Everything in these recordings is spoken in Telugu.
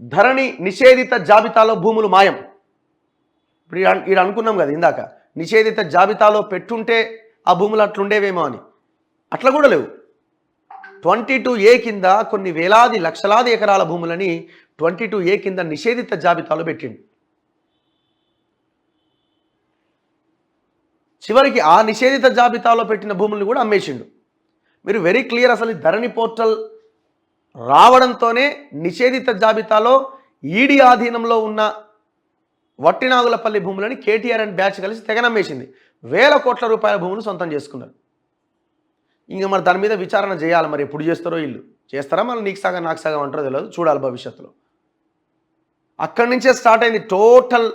ధరణి నిషేధిత జాబితాలో భూములు మాయం. ఇప్పుడు ఈడ అనుకున్నాం కదా ఇందాక, నిషేధిత జాబితాలో పెట్టుంటే ఆ భూములు అట్లుండేవేమో అని. అట్లా కూడా లేవు. 22A కింద కొన్ని వేలాది లక్షలాది ఎకరాల భూములని 22A కింద నిషేధిత జాబితాలో పెట్టిండు. చివరికి ఆ నిషేధిత జాబితాలో పెట్టిన భూములను కూడా అమ్మేసిండు. మీరు వెరీ క్లియర్, అసలు ధరణి పోర్టల్ రావడంతోనే నిషేధిత జాబితాలో ఈడీ ఆధీనంలో ఉన్న వట్టినాగులపల్లి భూములని కేటీఆర్ అండ్ బ్యాచ్ కలిసి తెగనమ్మేసింది. వేల కోట్ల రూపాయల భూములు సొంతం చేసుకున్నారు. ఇంకా మరి దాని మీద విచారణ చేయాలి. మరి ఎప్పుడు చేస్తారో వీళ్ళు, చేస్తారా మళ్ళీ నీకు సగం నాకు సగం అంటారో తెలియదు, చూడాలి భవిష్యత్తులో. అక్కడి నుంచే స్టార్ట్ అయింది టోటల్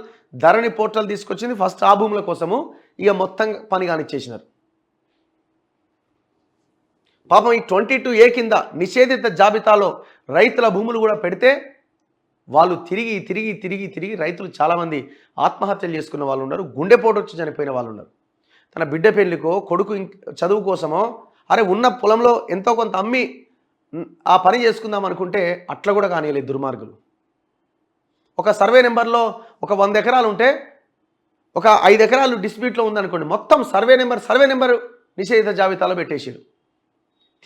ధరణి పోర్టల్ తీసుకొచ్చింది ఫస్ట్ ఆ భూముల కోసము, ఇక మొత్తం పని కానిచ్చేసినారు. పాపం ఈ 22A కింద నిషేధిత జాబితాలో రైతుల భూములు కూడా పెడితే వాళ్ళు తిరిగి తిరిగి తిరిగి తిరిగి రైతులు చాలామంది ఆత్మహత్యలు చేసుకున్న వాళ్ళు ఉన్నారు, గుండెపోటు వచ్చి చనిపోయిన వాళ్ళు ఉన్నారు. తన బిడ్డ పెళ్లికో కొడుకు చదువు కోసమో అరే ఉన్న పొలంలో ఎంతో కొంత అమ్మి ఆ పని చేసుకుందాం అనుకుంటే అట్లా కూడా కానియలేదు దుర్మార్గులు. ఒక సర్వే నెంబర్లో ఒక 100 ఎకరాలు ఉంటే ఒక 5 ఎకరాలు డిస్ప్యూట్లో ఉందనుకోండి, మొత్తం సర్వే నెంబర్ నిషేధిత జాబితాలో పెట్టేసారు.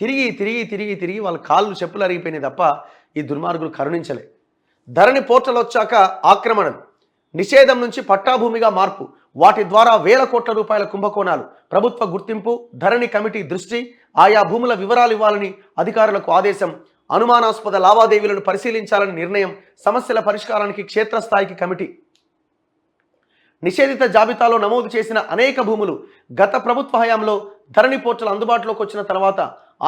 తిరిగి తిరిగి తిరిగి తిరిగి వాళ్ళ కాళ్ళు చెప్పులు అరిగిపోయినాయి తప్ప ఈ దుర్మార్గులు కరుణించలే. ధరణి పోర్టల్ వచ్చాక ఆక్రమణలు, నిషేధం నుంచి పట్టాభూమిగా మార్పు, వాటి ద్వారా వేల కోట్ల రూపాయల కుంభకోణాలు, ప్రభుత్వ గుర్తింపు, ధరణి కమిటీ దృష్టి, ఆయా భూముల వివరాలు ఇవ్వాలని అధికారులకు ఆదేశం, అనుమానాస్పద లావాదేవీలను పరిశీలించాలని నిర్ణయం, సమస్యల పరిష్కారానికి క్షేత్రస్థాయికి కమిటీ. నిషేధిత జాబితాలో నమోదు చేసిన అనేక భూములు గత ప్రభుత్వ హయాంలో ధరణి పోర్టల్ అందుబాటులోకి వచ్చిన తర్వాత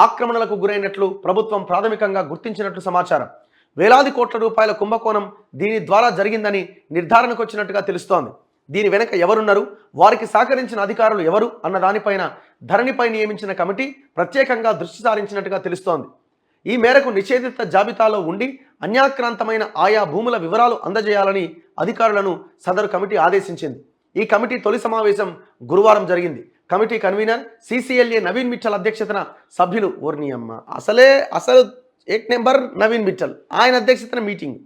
ఆక్రమణలకు గురైనట్లు ప్రభుత్వం ప్రాథమికంగా గుర్తించినట్లు సమాచారం. వేలాది కోట్ల రూపాయల కుంభకోణం దీని ద్వారా జరిగిందని నిర్ధారణకు వచ్చినట్టుగా తెలుస్తోంది. దీని వెనక ఎవరున్నారు, వారికి సహకరించిన అధికారులు ఎవరు అన్న దానిపైన ధరణిపై నియమించిన కమిటీ ప్రత్యేకంగా దృష్టి సారించినట్టుగా తెలుస్తోంది. ఈ మేరకు నిషేధిత జాబితాలో ఉండి అన్యాక్రాంతమైన ఆయా భూముల వివరాలు అందజేయాలని అధికారులను సదరు కమిటీ ఆదేశించింది. ఈ కమిటీ తొలి సమావేశం గురువారం జరిగింది. Committee convener CCLA Naveen Mittal అధ్యక్షతన సభ్యులు ఓర్నియమ్మ అసలు 1 నెంబర్ నవీన్ మిట్టల్ ఆయన అధ్యక్షతన మీటింగ్.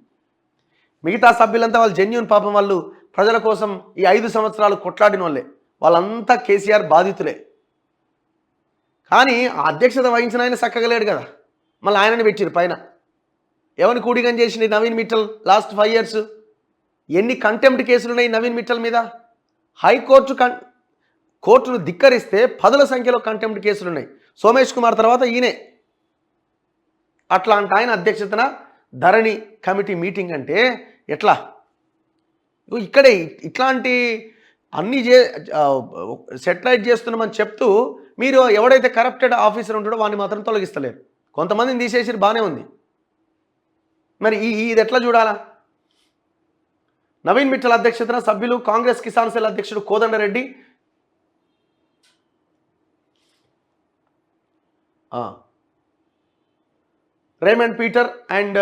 మిగతా సభ్యులంతా వాళ్ళు జెన్యూన్, పాపం వాళ్ళు ప్రజల కోసం ఈ 5 సంవత్సరాలు కొట్లాడిన వాళ్ళే, వాళ్ళంతా కేసీఆర్ బాధితులే. కానీ ఆ అధ్యక్షత వహించిన ఆయన చక్కగలేడు కదా, మళ్ళీ ఆయనని పెట్టిరు పైన. ఎవరిని కూడిగం చేసింది నవీన్ మిట్టల్ లాస్ట్ 5 years? ఎన్ని కంటెంప్ట్ కేసులు ఉన్నాయి నవీన్ మిట్టల్ మీద? హైకోర్టు కోర్టును ధిక్కరిస్తే 10ల సంఖ్యలో కంటెంప్ట్ కేసులు ఉన్నాయి. సోమేష్ కుమార్ తర్వాత ఈయనే. అట్లాంటి ఆయన అధ్యక్షతన ధరణి కమిటీ మీటింగ్ అంటే ఎట్లా? ఇక్కడే ఇట్లాంటి అన్నీ సెటిలైట్ చేస్తున్నామని చెప్తూ మీరు ఎవడైతే కరప్టెడ్ ఆఫీసర్ ఉంటాడో వాడిని మాత్రం తొలగిస్తలేరు. కొంతమందిని తీసేసి బాగానే ఉంది, మరి ఇది ఎట్లా చూడాలా? నవీన్ మిట్టల్ అధ్యక్షతన సభ్యులు కాంగ్రెస్ కిసాన్ సెల్ అధ్యక్షుడు Kodandareddy, Raymond Peter and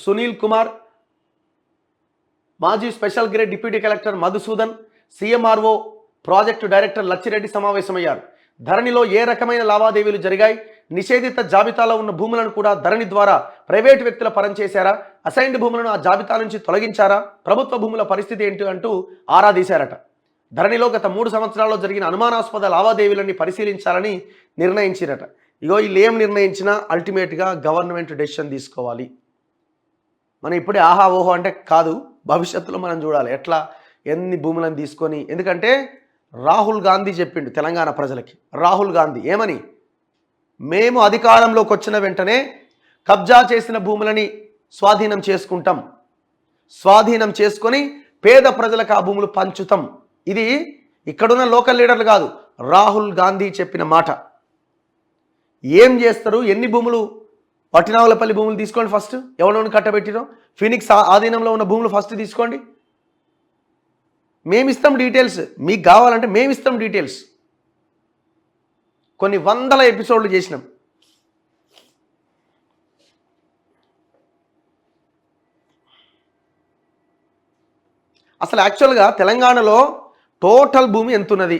Sunil Kumar, మాజీ special grade deputy collector Madhusudan, CMRO project director Lachireddy సమావేశమయ్యారు. ధరణిలో ఏ రకమైన లావాదేవీలు జరిగాయి, నిషేధిత జాబితాలో ఉన్న భూములను కూడా ధరణి ద్వారా ప్రైవేటు వ్యక్తుల పరం చేశారా, అసైన్డ్ భూములను ఆ జాబితా నుంచి తొలగించారా, ప్రభుత్వ భూముల పరిస్థితి ఏంటి అంటూ ఆరా తీశారట. ధరణిలో గత 3 సంవత్సరాల్లో జరిగిన అనుమానాస్పద లావాదేవీలని పరిశీలించాలని నిర్ణయించారట. ఇగో వీళ్ళు ఏం నిర్ణయించినా అల్టిమేట్గా గవర్నమెంట్ డెసిషన్ తీసుకోవాలి. మనం ఇప్పుడే ఆహా ఓహో అంటే కాదు, భవిష్యత్తులో మనం చూడాలి ఎట్లా ఎన్ని భూములను తీసుకొని. ఎందుకంటే రాహుల్ గాంధీ చెప్పిండు తెలంగాణ ప్రజలకి. రాహుల్ గాంధీ ఏమని, మేము అధికారంలోకి వచ్చిన వెంటనే కబ్జా చేసిన భూములని స్వాధీనం చేసుకుంటాం, స్వాధీనం చేసుకొని పేద ప్రజలకు ఆ భూములు పంచుతాం. ఇది ఇక్కడున్న లోకల్ లీడర్లు కాదు, రాహుల్ గాంధీ చెప్పిన మాట. ఏం చేస్తారు, ఎన్ని భూములు, వట్టినాగులపల్లి భూములు తీసుకోండి ఫస్ట్, ఎవరినోని కట్టబెట్టినో, ఫినిక్స్ ఆధీనంలో ఉన్న భూములు ఫస్ట్ తీసుకోండి. మేమిస్తాం డీటెయిల్స్, మీకు కావాలంటే మేమిస్తాం డీటెయిల్స్. కొన్ని 100 ఎపిసోడ్లు చేసినాం. అసలు యాక్చువల్గా తెలంగాణలో టోటల్ భూమి ఎంతున్నది?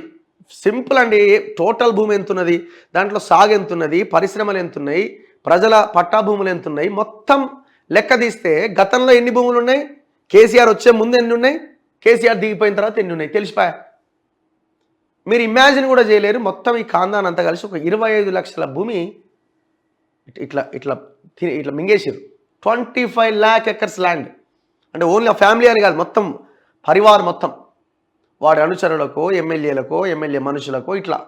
సింపుల్ అండి. టోటల్ భూమి ఎంతున్నది, దాంట్లో సాగు ఎంతున్నది, పరిశ్రమలు ఎంతున్నాయి, ప్రజల పట్టా భూములు ఎంతున్నాయి, మొత్తం లెక్క తీస్తే గతంలో ఎన్ని భూములు ఉన్నాయి, కేసీఆర్ వచ్చే ముందు ఎన్ని ఉన్నాయి, కేసీఆర్ దిగిపోయిన తర్వాత ఎన్ని ఉన్నాయి తెలిసిపోయా. మీరు ఇమాజిన్ కూడా చేయలేరు. మొత్తం ఈ ఖాందాన్ అంతా కలిసి ఒక 25 లక్షల భూమి ఇట్లా ఇట్లా ఇట్లా మింగేసారు. 25 lakh acres ల్యాండ్. అంటే ఓన్లీ ఆ ఫ్యామిలీ అని కాదు, మొత్తం పరివారం మొత్తం, వాడి అనుచరులకో ఎమ్మెల్యేలకో ఎమ్మెల్యే మనుషులకో ఇట్లా